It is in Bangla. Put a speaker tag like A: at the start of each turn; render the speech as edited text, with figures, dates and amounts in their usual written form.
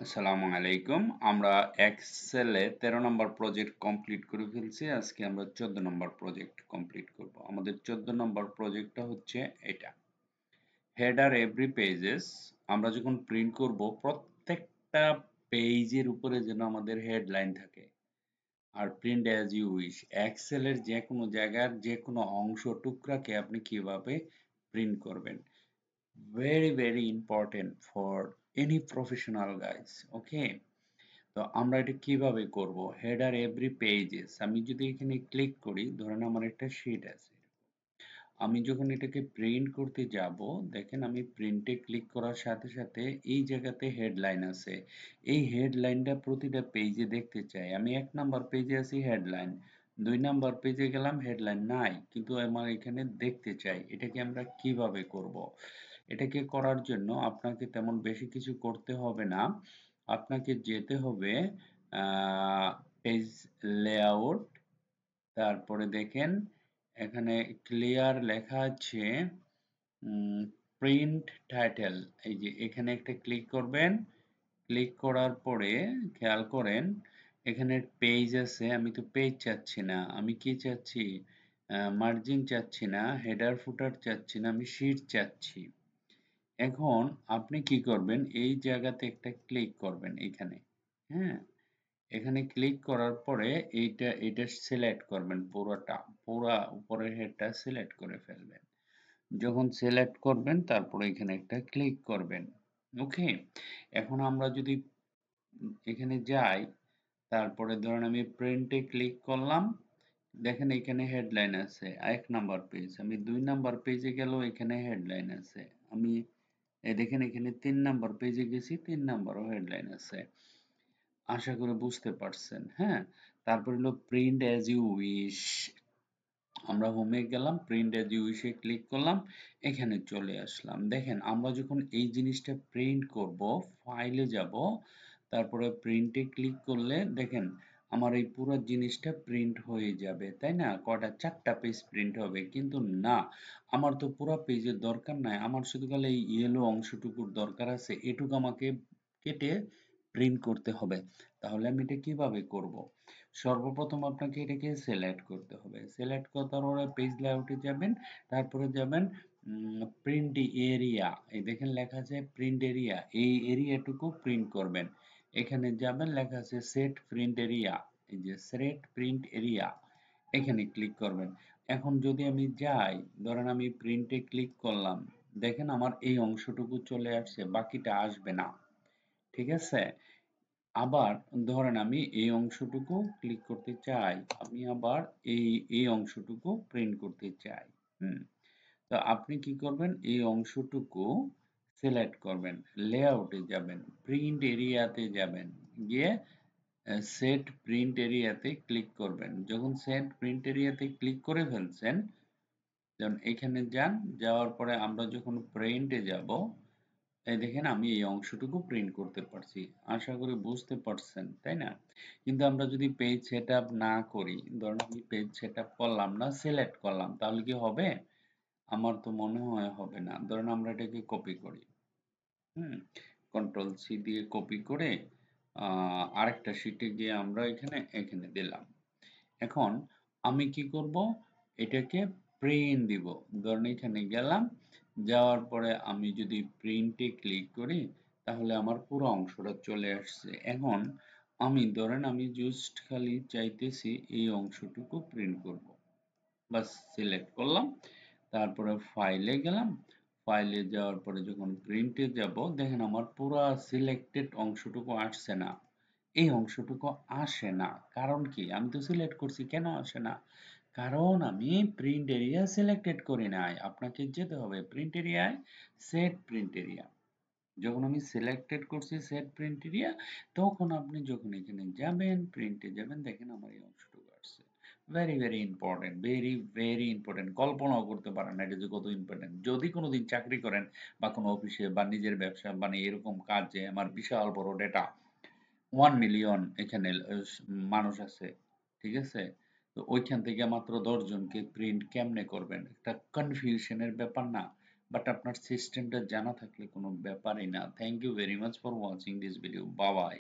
A: আসসালামু আলাইকুম। আমরা এক্সেলে 13 নম্বর প্রজেক্ট কমপ্লিট করে ফেলছি। আজকে আমরা 14 নম্বর প্রজেক্ট কমপ্লিট করব। আমাদের 14 নম্বর প্রজেক্টটা হচ্ছে এটা। Header every pages. আমরা যখন প্রিন্ট করব প্রত্যেকটা পেজের উপরে যেন আমাদের হেডলাইন থাকে। আর প্রিন্ট অ্যাজ ইউ উইশ। এক্সেলের যে কোনো জায়গার যে কোনো অংশ টুকরাকে আপনি কিভাবে প্রিন্ট করবেন। very important for any professional guys. Okay, তো আমরা এটা কিভাবে করব? হেডার এভরি পেজেস আমি যদি এখানে ক্লিক করি, ধরেন আমার একটা শীট আছে, আমি যখন এটাকে প্রিন্ট করতে যাব, দেখেন আমি প্রিন্টে ক্লিক করার সাথে সাথে এই জায়গাতে হেডলাইন আছে। এই হেডলাইনটা প্রতিটা পেজে দেখতে চাই। আমি 1 নাম্বার পেজে আছি, হেডলাইন। 2 নাম্বার পেজে গেলাম, হেডলাইন নাই, কিন্তু আমার এখানে দেখতে চাই। এটাকে আমরা কিভাবে করব? এটাকে করার জন্য আপনাকে তেমন বেশি কিছু করতে হবে না। আপনাকে যেতে হবে পেজ লেআউট, তারপরে দেখেন এখানে ক্লিয়ার লেখা আছে প্রিন্ট টাইটেল। এই যে এখানে একটা ক্লিক করবেন। ক্লিক করার পরে খেয়াল করেন এখানে পেজ আছে। আমি তো পেজ চাচ্ছি না, আমি কি চাচ্ছি? মার্জিন চাচ্ছি না, হেডার ফুটার চাচ্ছি না, আমি শীট চাচ্ছি। এখন আপনি কি করবেন, এই জায়গাতে একটা ক্লিক করবেন এখানে। হ্যাঁ, এখানে ক্লিক করার পরে এটা সিলেক্ট করবেন, পুরা উপরের হেডটা সিলেক্ট করে ফেলবেন। যখন সিলেক্ট করবেন তারপরে এখানে একটা ক্লিক করবেন। ওকে, এখন আমরা যদি এখানে যাই, তারপরে ধরেন আমি প্রিন্টে ক্লিক করলাম, দেখেন এখানে হেডলাইন আছে 1 নাম্বার পেজ। আমি 2 নাম্বার পেজে গেলেও এখানে হেডলাইন আছে। আমি দেখেন এখানে 3 নাম্বার পেজে গেছি, 3 নাম্বারও হেডলাইন আছে। আশা করি বুঝতে পারছেন। হ্যাঁ, তারপর হলো প্রিন্ট অ্যাজ ইউ উইশ। আমরা হোমে গেলাম, প্রিন্ট অ্যাজ ইউ উইশ এ ক্লিক করলাম, এখানে চলে আসলাম। দেখেন আমরা যখন এই জিনিসটা প্রিন্ট করব, ফাইলে যাব, তারপরে প্রিন্টে ক্লিক করলে দেখেন আমার এই পুরো জিনিসটা প্রিন্ট হয়ে যাবে, তাই না? কটা 4টা পেজ প্রিন্ট হবে, কিন্তু না, আমার তো পুরো পেজের দরকার নাই, আমার শুধু খালি এই ইয়েলো অংশটুকুর দরকার আছে, এটুকু আমাকে কেটে প্রিন্ট করতে হবে। তাহলে আমি এটা কিভাবে করব? সর্বপ্রথম আপনাকে এটাকে সিলেক্ট করতে হবে। সিলেক্ট করার পরে পেজ লেআউটে যাবেন, তারপরে যাবেন প্রিন্ট এরিয়া। এই দেখেন লেখা আছে প্রিন্ট এরিয়া, এই এরিয়াটুকু প্রিন্ট করবেন। এখানে যাবেন, লেখা আছে সেট প্রিন্ট এরিয়া। এই যে সেট প্রিন্ট এরিয়া, এখানে ক্লিক করবেন। এখন যদি আমি যাই, ধরেন আমি প্রিন্টে ক্লিক করলাম, দেখেন আমার এই অংশটুকু চলে আসছে, বাকিটা আসবে না। ঠিক আছে? আবার ধরেন আমি এই অংশটুকু ক্লিক করতে চাই, আমি আবার এই অংশটুকু প্রিন্ট করতে চাই। হুম, তো আপনি কি করবেন, এই অংশটুকু সিলেক্ট করবেন, লেআউটে যাবেন, প্রিন্ট এরিয়াতে যাবেন, গিয়ে সেট প্রিন্ট এরিয়াতে ক্লিক করবেন। যখন সেট প্রিন্ট এরিয়াতে ক্লিক করে ফেলছেন, যেমন এখানে যান, যাওয়ার পরে আমরা যখন প্রিন্টে যাব, এই দেখেন আমি এই অংশটুকু প্রিন্ট করতে পারছি। আশা করি বুঝতে পারছেন, তাই না? কিন্তু আমরা যদি পেজ সেটআপ না করি, ধরুন আমি পেজ সেটআপ করলাম না, সিলেক্ট করলাম, তাহলে কি হবে? আমার তো মনে হয় হবে না। ধরুন আমরা এটাকে কপি করি। হুম, কন্ট্রোল সি দিয়ে কপি করে আরেকটা শিটে গিয়ে আমরা এখানে দিলাম। এখন আমি কি করব, এটাকে প্রিন্ট দিব। ধরুন এখানে গেলাম, যাওয়ার পরে আমি যদি প্রিন্টে ক্লিক করি, তাহলে আমার পুরো অংশটা চলে আসছে। এখন আমি ধরেন আমি জাস্ট খালি চাইতেছি এই অংশটুকু প্রিন্ট করব, বাস সিলেক্ট করলাম, তারপরে ফাইলে গেলাম, ফাইলে যাওয়ার পরে যখন প্রিন্টে যাব, দেখেন আমার পুরো সিলেক্টেড অংশটুকু আসছে না। এই অংশটুকু আসে না, কারণ কি? আমি তো সিলেক্ট করছি, কেন আসে না? কারণ আমি প্রিন্ট এরিয়া সিলেক্টেড করি নাই। আপনাকে যেতে হবে প্রিন্ট এরিয়ায়, সেট প্রিন্ট এরিয়া। যখন আমি সিলেক্টেড করছি সেট প্রিন্ট এরিয়া, তখন আপনি যখন এখানে যাবেন, প্রিন্টে যাবেন, দেখেন আমার এই অংশটুকু আসছে। Very important, very important. কল্পনাও করতে পারেন না এটা যে কত ইম্পর্টেন্ট। যদি কোনোদিন চাকরি করেন বা কোনো অফিসে বা নিজের ব্যবসা মানে এরকম কাজে, আমার বিশাল বড় ডেটা, 1 মিলিয়ন এখানে মানুষ আছে। ঠিক আছে? তো ওইখান থেকে মাত্র 10 জনকে প্রিন্ট কেমনে করবেন? একটা কনফিউশনের ব্যাপার না? বাট আপনার সিস্টেমটা জানা থাকলে কোনো ব্যাপারই না। Thank you very much for watching this video. Bye by.